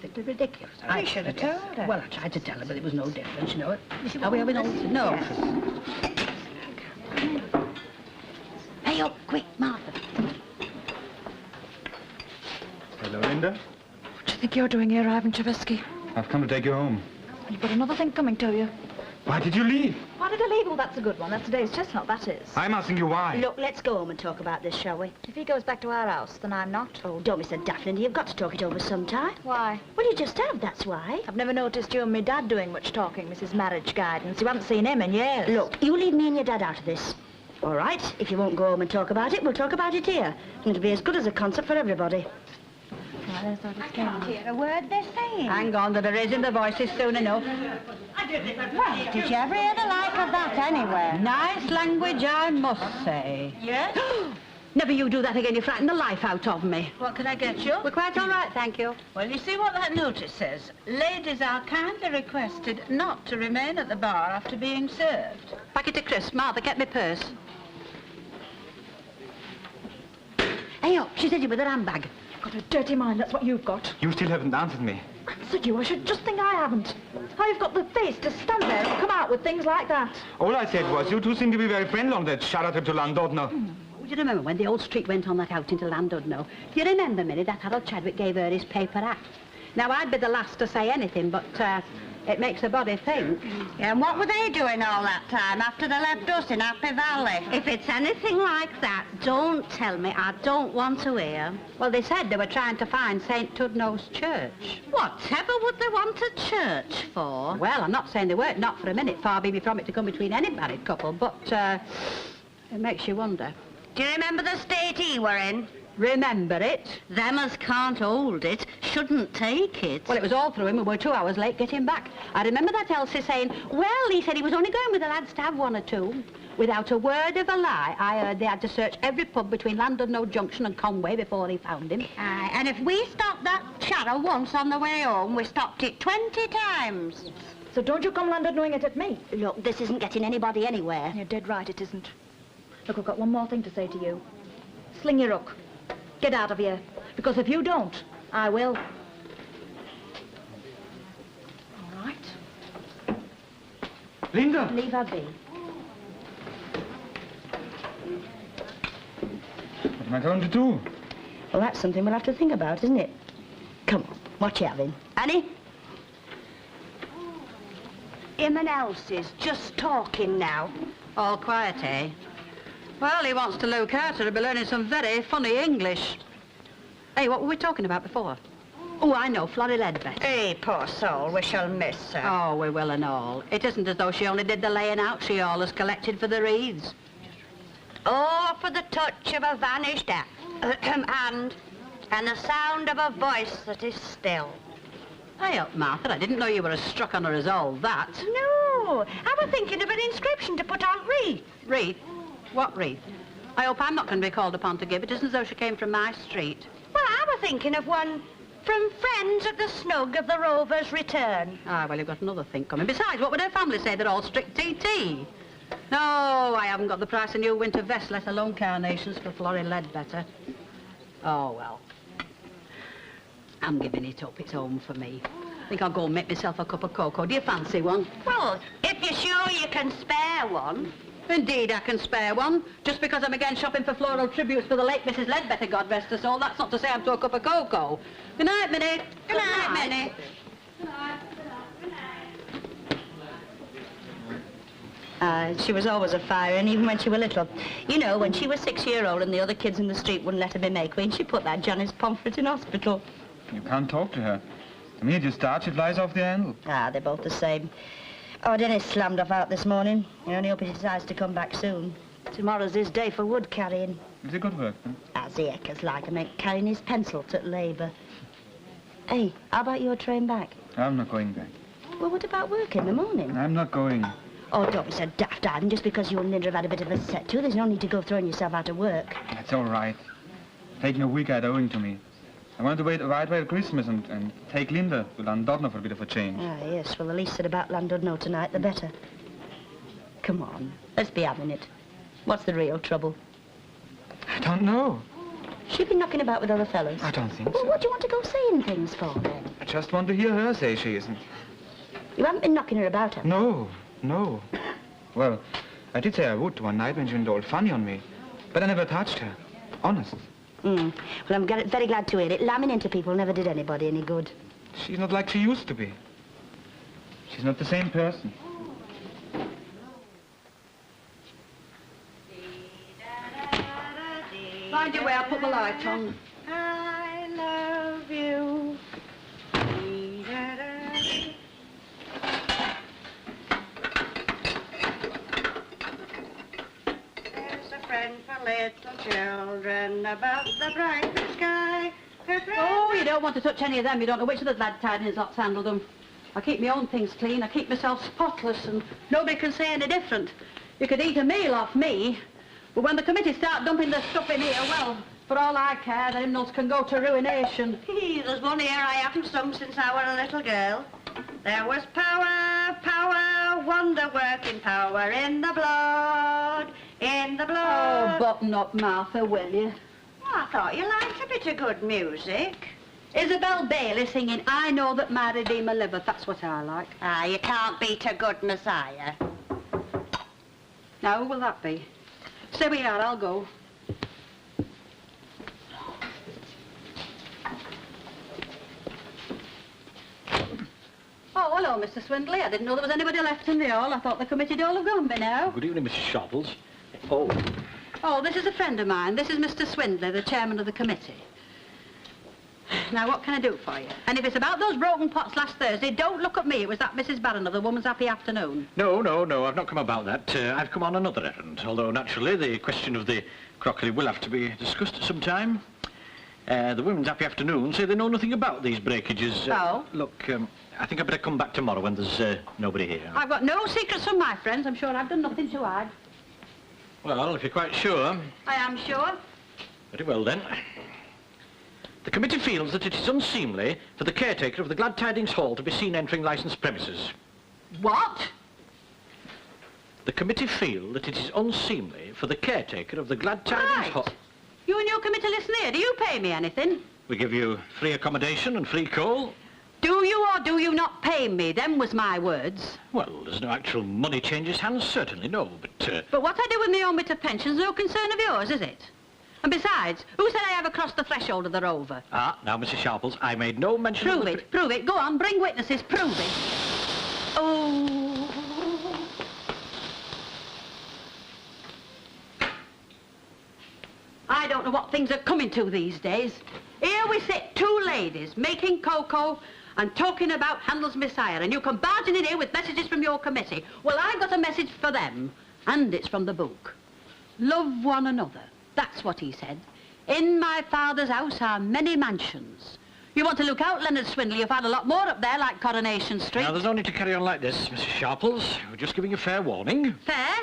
perfectly ridiculous. I should have told her. Well, I tried to tell her, but it was no difference, you know. Are we having all this? No. Yes. Hey, up, quick, Martha. Hello, Linda. What do you think you're doing here, Ivan Chavesky? I've come to take you home. You've got another thing coming to you. Why did you leave? Why did I leave? Well, that's a good one. That's today's chestnut, that is. I'm asking you why. Look, let's go home and talk about this, shall we? If he goes back to our house, then I'm not. Oh, don't be so daft, Linda. You've got to talk it over sometime. Why? Well, you just have, that's why. I've never noticed you and me dad doing much talking, Mrs. Marriage Guidance. You haven't seen him in years. Look, you leave me and your dad out of this. All right, if you won't go home and talk about it, we'll talk about it here. And it'll be as good as a concert for everybody. I can't hear a word they're saying. Hang on, they'll be raising their voices soon enough. Well, did you ever hear the like of that anywhere? Nice language, I must say. Yes? Never you do that again, you frighten the life out of me. What can I get you? We're quite all right, thank you. Well, you see what that notice says? Ladies are kindly requested not to remain at the bar after being served. Packet of crisps, Martha, get me purse. Hey, up, she's in with her handbag. Got a dirty mind, that's what you've got. You still haven't answered me. Answered you? I should just think I haven't. How you've got the face to stand there and come out with things like that. All I said was you two seem to be very friendly on that shout-out trip to Llandudno. Do you remember when the old street went on that outing to Llandudno? Do you remember, Minnie, that Harold Chadwick gave her his paper act? Now, I'd be the last to say anything, but it makes a body think. Yeah, and what were they doing all that time after they left us in Happy Valley? If it's anything like that, don't tell me. I don't want to hear. Well, they said they were trying to find St. Tudno's church. Whatever would they want a church for? Well, I'm not saying they weren't, not for a minute. Far be me from it to come between any married couple, but it makes you wonder. Do you remember the state he were in? Remember it? Them as can't hold it shouldn't take it. Well, it was all through him. We were 2 hours late getting back. I remember that Elsie saying, well, he said he was only going with the lads to have one or two. Without a word of a lie, I heard they had to search every pub between Llandudno Junction and Conway before he found him. Aye, and if we stopped that channel once on the way home, we stopped it 20 times. So don't you come Llandudnoing it at me. Look, this isn't getting anybody anywhere. You're dead right, it isn't. Look, I've got one more thing to say to you. Sling your hook. Get out of here. Because if you don't, I will. All right. Linda! Leave her be. What am I going to do? Well, that's something we'll have to think about, isn't it? Come on, what you having? Annie? Him and Elsie's just talking now. All quiet, eh? Well, he wants to look out. He'll be learning some very funny English. Hey, what were we talking about before? Oh, I know, Florrie Ledbetter. Hey, poor soul, we shall miss her. Oh, we will and all. It isn't as though she only did the laying out. She always collected for the reeds. Oh, for the touch of a vanished hand and the sound of a voice that is still. Hey up, Martha. I didn't know you were as struck on her as all that. No, I was thinking of an inscription to put on wreath. Wreath? What wreath? I hope I'm not going to be called upon to give it. It isn't as though she came from my street. Well, I was thinking of one from friends at the snug of the Rover's return. Ah, well, you've got another thing coming. Besides, what would her family say? They're all strict TT. No, I haven't got the price of new winter vest, let alone carnations for Florrie Ledbetter. Oh, well. I'm giving it up. It's home for me. I think I'll go and make myself a cup of cocoa. Do you fancy one? Well, if you're sure you can spare one. Indeed, I can spare one. Just because I'm again shopping for floral tributes for the late Mrs. Ledbetter, God rest her soul, that's not to say I'm to a cup of cocoa. Good night, Minnie. Good night, Minnie. She was always a fire, and even when she was little. You know, when she was 6-year-old and the other kids in the street wouldn't let her be May Queen, she put that Janice Pomfret in hospital. You can't talk to her. The minute you start, she flies off the handle. Ah, they're both the same. Oh, Dennis slammed off out this morning. I only hope he decides to come back soon. Tomorrow's his day for wood carrying. Is it good work, then? As the Eckers like him, carrying his pencil to labour. Hey, how about your train back? I'm not going back. Well, what about work in the morning? I'm not going. Oh, don't be so daft, Ivan. Just because you and Linda have had a bit of a set to, there's no need to go throwing yourself out of work. That's all right. Taking a week out owing to me. I wanted to wait right away at Christmas and take Linda to Llandudno for a bit of a change. Ah, yes. Well, the least said about Llandudno tonight, the better. Come on. Let's be having it. What's the real trouble? I don't know. She been knocking about with other fellas? I don't think Well, so. what do you want to go saying things for, then? I just want to hear her say she isn't. You haven't been knocking her about, have you? No, no. Well, I did say I would one night when she went all funny on me. But I never touched her. Honest. Well, I'm very glad to hear it. Lambing into people never did anybody any good. She's not like she used to be. She's not the same person. Mind you where I put the light on. I love you. There's a friend for little children above the bright sky. Oh, you don't want to touch any of them. You don't know which of the glad tidings lots handled them. I keep my own things clean. I keep myself spotless, and nobody can say any different. You could eat a meal off me, but when the committee start dumping their stuff in here, well, for all I care, the hymnals can go to ruination. There's one here I haven't sung since I were a little girl. There was power, power, wonder-working power in the blood, in the Oh, blood. button up, Martha, will you? I thought you liked a bit of good music. Isabel Bailey singing I Know That My Redeemer Liveth, that's what I like. Ah, you can't beat a good Messiah. Now, who will that be? Stay where you are, I'll go. Oh, hello, Mr. Swindley. I didn't know there was anybody left in the hall. I thought the committee'd all have gone by now. Good evening, Mrs. Sharples. Oh, Oh, this is a friend of mine. This is Mr. Swindley, the chairman of the committee. Now, what can I do for you? And if it's about those broken pots last Thursday, don't look at me. It was that Mrs. Barron of the Woman's Happy Afternoon. no, I've not come about that. I've come on another errand, although naturally the question of the crockery will have to be discussed at some time. The Women's Happy Afternoon say they know nothing about these breakages. Oh? Look, I think I'd better come back tomorrow when there's nobody here. I've got no secrets from my friends. I'm sure I've done nothing to hide. Well, if you're quite sure, I am sure. very well then. The committee feels that it is unseemly for the caretaker of the Glad Tidings Hall to be seen entering licensed premises. What? The committee feel that it is unseemly for the caretaker of the Glad Tidings Right. Hall... You and your committee listen here. Do you pay me anything? We give you free accommodation and free coal. Do you or do you not pay me? Them was my words. Well, there's no actual money changes hands, certainly, no, but... But what I do with my own bit of pension's no concern of yours, is it? And besides, who said I ever crossed the threshold of the Rover? Ah, now, Mrs. Sharples, I made no mention of Prove the... it, prove it. Go on, bring witnesses, prove it. Oh. I don't know what things are coming to these days. Here we sit, two ladies, making cocoa and talking about Handel's Messiah, and you come barging in here with messages from your committee. Well, I've got a message for them, and it's from the book. Love one another. That's what he said. In my father's house are many mansions. You want to look out, Leonard Swindley. You'll find a lot more up there, like Coronation Street. Now, there's no need to carry on like this, Mrs. Sharples. We're just giving you fair warning. Fair?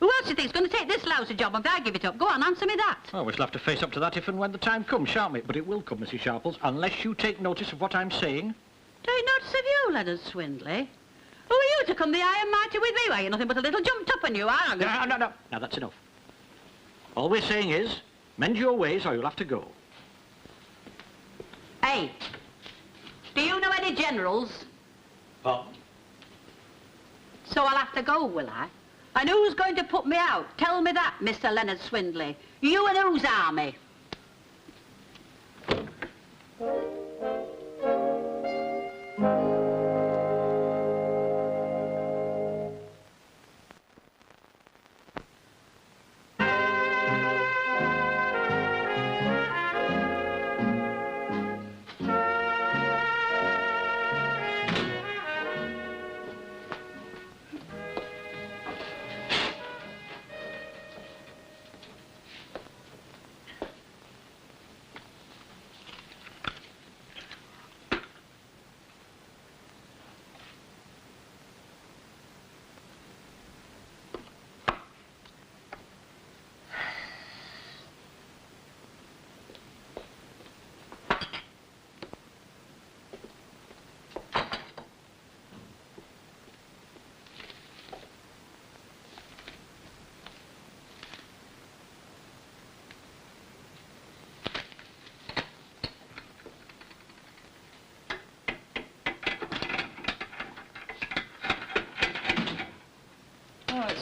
Who else do you think's going to take this lousy job if I give it up? Go on, answer me that. Well, we shall have to face up to that if and when the time comes, shan't we? But it will come, Mrs. Sharples, unless you take notice of what I'm saying. Take notice of you, Leonard Swindley. Who are you to come the high and mighty with me? Why, you're nothing but a little jumped up on you, are you? No. Now, that's enough. All we're saying is, mend your ways or you'll have to go. Hey, do you know any generals? What? So I'll have to go, will I? And who's going to put me out? Tell me that, Mr. Leonard Swindley. You and whose army?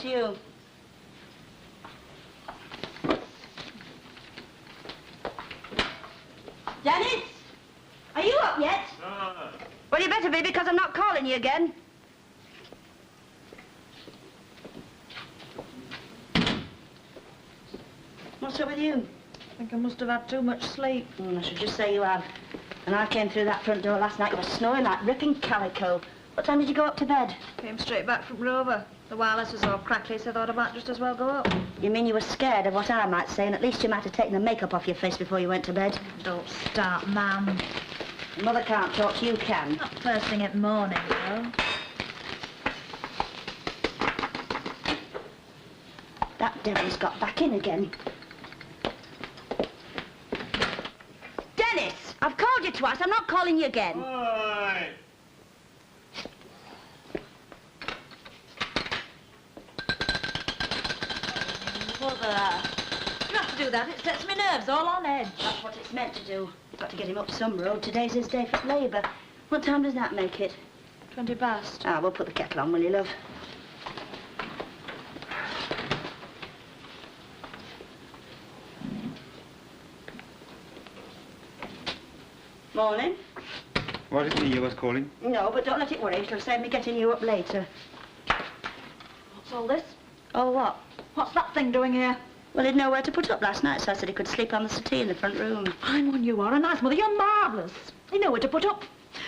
it's you. Dennis? Are you up yet? No. Well, you better be, because I'm not calling you again. What's up with you? I think I must have had too much sleep. I should just say you have. And I came through that front door last night, you were snoring like ripping calico. What time did you go up to bed? Came straight back from Rover. The wireless was all crackly, so I thought I might just as well go up. You mean you were scared of what I might say, and at least you might have taken the makeup off your face before you went to bed? Don't start, ma'am. Mother can't talk, you can. Not first thing at morning, though. That devil's got back in again. Dennis! I've called you twice, I'm not calling you again. Oi! Mother. You have to do that. It sets my nerves all on edge. That's what it's meant to do. Got to get him up some road. Today's his day for labour. What time does that make it? 20 past. Ah, we'll put the kettle on, will you, love? Morning. Was it me you was calling? No, but don't let it worry. It'll save me getting you up later. What's all this? Oh, what? What's that thing doing here? Well, he'd nowhere to put up last night, so I said he could sleep on the settee in the front room. I'm one you are. A nice mother. You're marvellous. You know where to put up.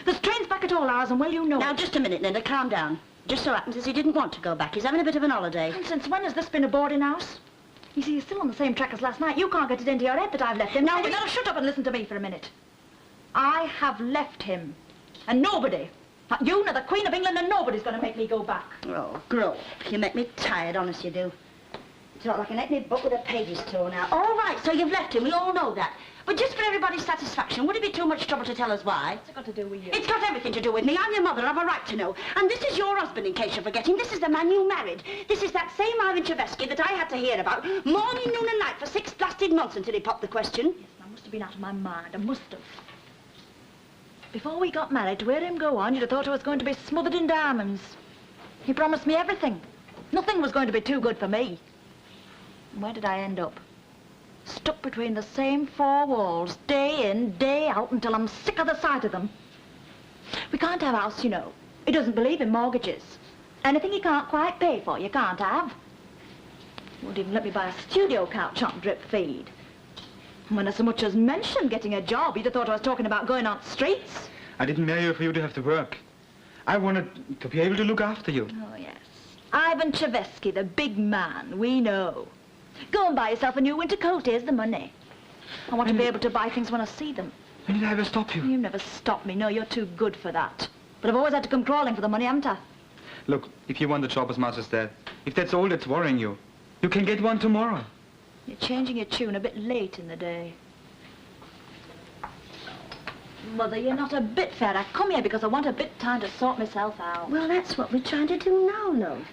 There's trains back at all hours, and well, you know Now, it. just a minute, Linda. Calm down. Just so happens as he didn't want to go back. He's having a bit of an holiday. And since when has this been a boarding house? You see, he's still on the same track as last night. You can't get it into your head that I've left him. Now, Now, shut up and listen to me for a minute. I have left him. And nobody, not you, nor the Queen of England, and nobody's going to make me go back. Oh, grow up. You make me tired, honest you do. It's not like an eight-knit book with the pages torn out. All right, so you've left him. We all know that. But just for everybody's satisfaction, would it be too much trouble to tell us why? What's it got to do with you? It's got everything to do with me. I'm your mother. I've a right to know. And this is your husband, in case you're forgetting. This is the man you married. This is that same Ivan Chevesky that I had to hear about morning, noon and night for 6 blasted months until he popped the question. Yes, I must have been out of my mind. I must have. Before we got married, to hear him go on, you'd have thought I was going to be smothered in diamonds. He promised me everything. Nothing was going to be too good for me. And where did I end up? Stuck between the same 4 walls, day in, day out, until I'm sick of the sight of them. We can't have a house, you know. He doesn't believe in mortgages. Anything you can't quite pay for, you can't have. He won't even let me buy a studio couch on drip feed. And when I so much as mentioned getting a job, you'd have thought I was talking about going on the streets. I didn't marry you for you to have to work. I wanted to be able to look after you. Oh, yes. Ivan Chevesky, the big man, we know. Go and buy yourself a new winter coat. Here's the money. I want to be able to buy things when I see them. When did I ever stop you? You never stop me. No, you're too good for that. But I've always had to come crawling for the money, haven't I? Look, if you want a job as much as that, if that's all that's worrying you, you can get one tomorrow. You're changing your tune a bit late in the day. Mother, you're not a bit fair. I come here because I want a bit of time to sort myself out. Well, that's what we're trying to do now, love.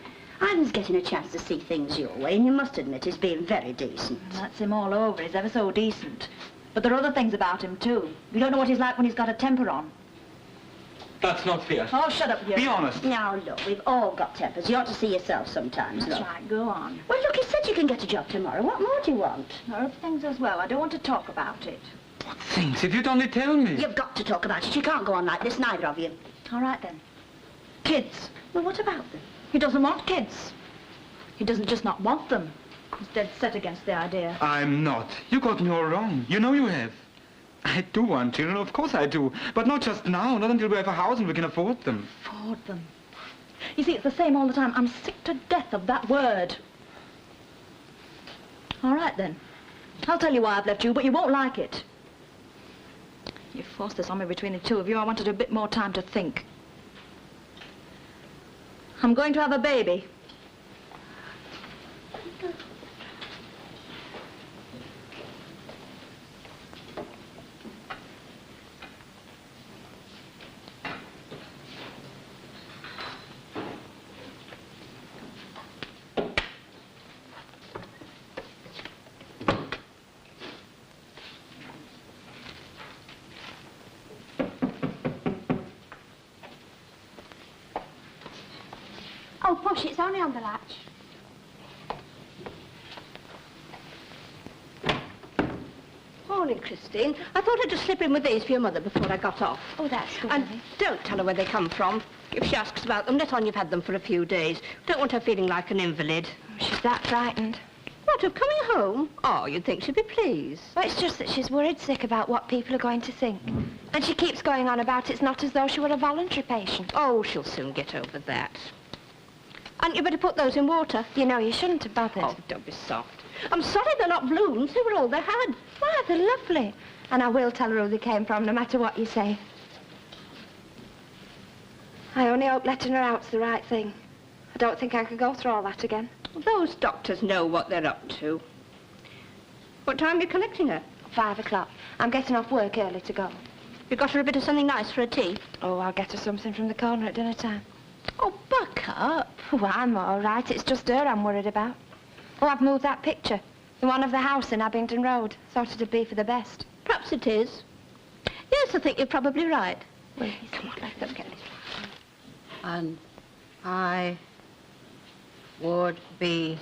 Ivan's getting a chance to see things your way, and you must admit he's being very decent. That's him all over. He's ever so decent. But there are other things about him, too. You don't know what he's like when he's got a temper on. That's not fair. Oh, shut up, you. Be honest. Now, look, we've all got tempers. You ought to see yourself sometimes, That's love. right, go on. Well, look, he said you can get a job tomorrow. What more do you want? There are other things as well. I don't want to talk about it. What things? If you'd only tell me. You've got to talk about it. You can't go on like this, neither of you. All right, then. Kids. Well, what about them? He doesn't want kids. He doesn't just not want them. He's dead set against the idea. I'm not. You got me all wrong. You know you have. I do want children, of course I do. But not just now, not until we have a house and we can afford them. Afford them. You see, it's the same all the time. I'm sick to death of that word. All right, then. I'll tell you why I've left you, but you won't like it. You forced this on me between the two of you. I wanted a bit more time to think. I'm going to have a baby. Oh, push, it's only on the latch. Christine. I thought I'd just slip in with these for your mother before I got off. Oh, that's good. And Lily. don't tell her where they come from. If she asks about them, let on you've had them for a few days. Don't want her feeling like an invalid. She's that frightened. What, of coming home? Oh, you'd think she'd be pleased. Well, it's just that she's worried sick about what people are going to think. And she keeps going on about it's not as though she were a voluntary patient. Oh, she'll soon get over that. And you better put those in water. You know, you shouldn't have bothered. Oh, don't be soft. I'm sorry they're not blooms. They were all they had. Why, they're lovely. And I will tell her who they came from, no matter what you say. I only hope letting her out's the right thing. I don't think I could go through all that again. Well, those doctors know what they're up to. What time are you collecting her? 5 o'clock. I'm getting off work early to go. You got her a bit of something nice for a tea? Oh, I'll get her something from the corner at dinner time. Oh, buck up. Oh, I'm all right. It's just her I'm worried about. Oh, I've moved that picture. The one of the house in Abington Road. Thought it'd be for the best. Perhaps it is. Yes, I think you're probably right. Well, Come on, let's get this. And I would be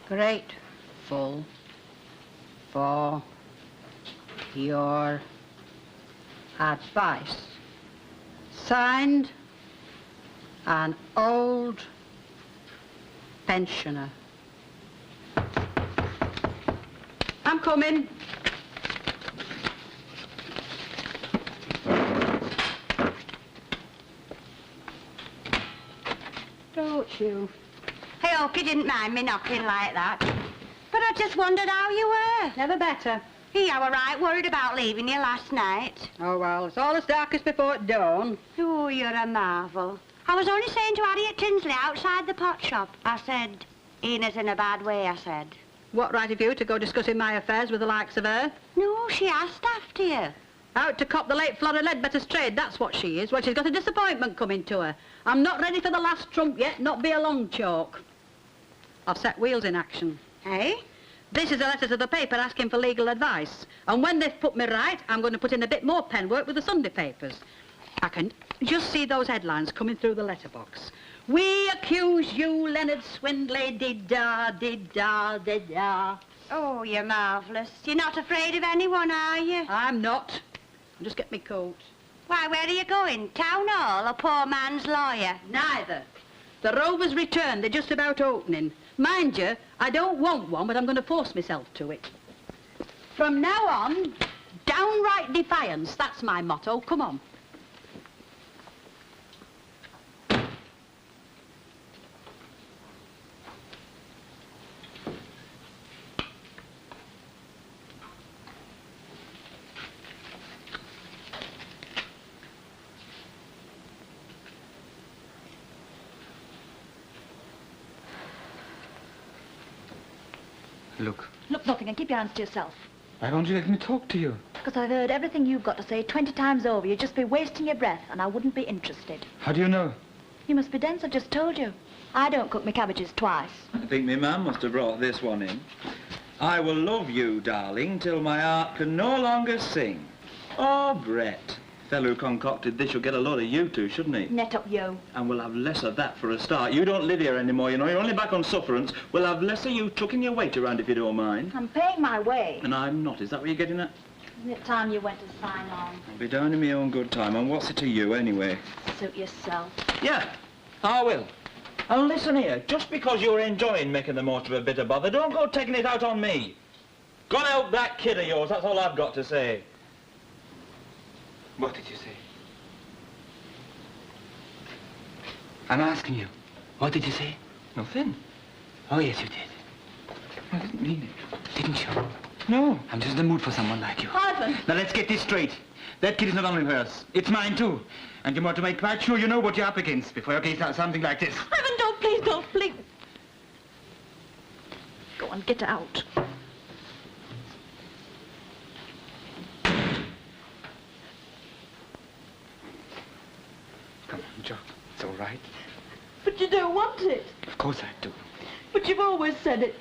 grateful for your advice. Signed, an old pensioner. I'm coming. Don't you? I hope you didn't mind me knocking like that. But I just wondered how you were. Never better. Yeah, I were right worried about leaving you last night. Oh, well, it's all as dark as before dawn. Oh, you're a marvel. I was only saying to Harriet Tinsley outside the pot shop. I said, Ina's in a bad way, I said. What right have you to go discussing my affairs with the likes of her? No, she asked after you. Out to cop the late Flora Ledbetter's trade, that's what she is. Well, she's got a disappointment coming to her. I'm not ready for the last trump yet, not be a long chalk. I've set wheels in action. Hey? This is a letter to the paper asking for legal advice. And when they've put me right, I'm going to put in a bit more penwork with the Sunday papers. I can just see those headlines coming through the letterbox. We accuse you, Leonard Swindley, did-da, did-da, did-da. Oh, you're marvellous. You're not afraid of anyone, are you? I'm not. I'll just get me coat. Why, where are you going? Town hall or poor man's lawyer? Neither. The Rover's returned. They're just about opening. Mind you, I don't want one, but I'm going to force myself to it. From now on, downright defiance. That's my motto. Come on. Look, Look, nothing, and keep your hands to yourself. why won't you let me talk to you? Because I've heard everything you've got to say 20 times over. You'd just be wasting your breath, and I wouldn't be interested. How do you know? You must be dense, I've just told you. I don't cook my cabbages twice. I think my man must have brought this one in. I will love you, darling, till my heart can no longer sing. Oh, Brett. Fellow who concocted this will get a load of you two, shouldn't he? Net up you. And we'll have less of that for a start. You don't live here anymore, you know. You're only back on sufferance. We'll have less of you tucking your weight around if you don't mind. I'm paying my way. And I'm not. Is that what you're getting at? Isn't it time you went to sign on? I'll be down in my own good time. And what's it to you, anyway? Suit yourself. Yeah, I will. And listen here, just because you're enjoying making the most of a bit of bother, don't go taking it out on me. Go and help that kid of yours, that's all I've got to say. What did you say? I'm asking you. What did you say? Nothing. Oh, yes, you did. I didn't mean it. Didn't you? No. I'm just in the mood for someone like you. Ivan! Now, let's get this straight. That kid is not only hers. It's mine, too. And you want to make quite sure you know what you're up against before you get something like this. Ivan, don't, please, don't, please. Go on, get out. Come on, Jock. It's all right. But you don't want it. Of course I do. But you've always said it.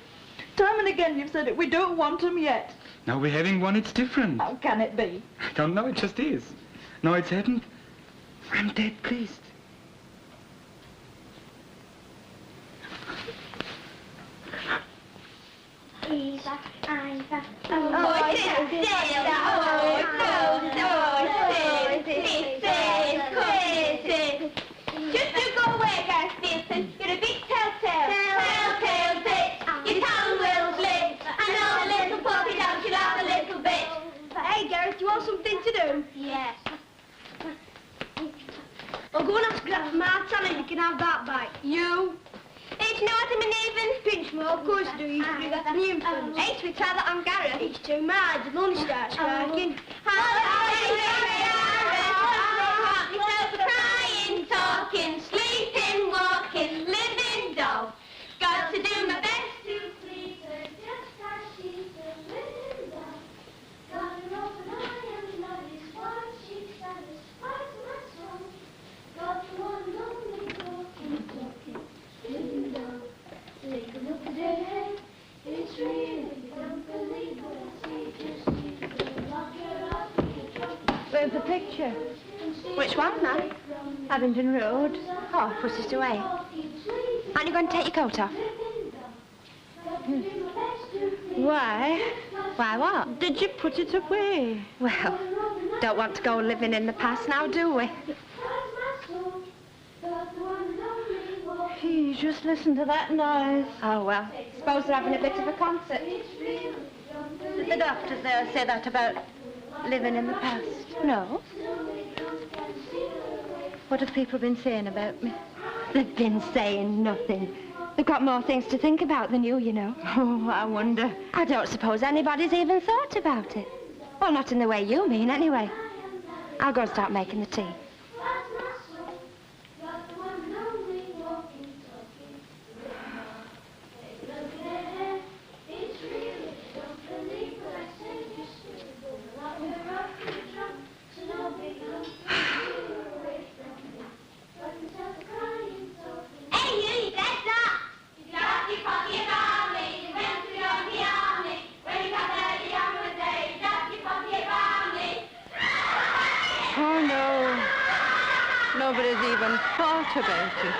Time and again you've said it. We don't want them yet. Now we're having one, it's different. How can it be? I don't know, it just is. No, it's happened. I'm dead pleased. Eva, Iva. Oh, it is Dale. Crazy. Just you go away, Gareth Pearson. You're a big telltale. Telltale bitch. Your tongue will slip. I know a little puppy down, she laugh a little bit. Hey, Gareth, you want something to do? Yes. I'll go and ask Grandma Martin and you can have that back. You? It's not him and even. Pinch me, of course I do. You used to do that in the infants. Hey, we try that on Gareth. It's too mad. The money starts cracking. Crying, talking, sleeping, walking, living doll. Got to do my best to please her, just as she's a living doll. Got an open eye and that is why she satisfies my soul. Got the one lonely walking, talking, living doll. Take a look at her head, it's really, don't believe what I see, just need to lock her up in the trunk. Where's the picture? Which one, Nan? Abingdon Road. Oh, put it away. Aren't you going to take your coat off? Why? Why what? Did you put it away? Well, don't want to go living in the past now, do we? Please, just listen to that noise. Oh, well, suppose they're having a bit of a concert. Did the doctors there say that about living in the past? No. What have people been saying about me? They've been saying nothing. They've got more things to think about than you know. Oh, I wonder. I don't suppose anybody's even thought about it. Well, not in the way you mean, anyway. I'll go and start making the tea. Oh, no. Nobody's even thought about it.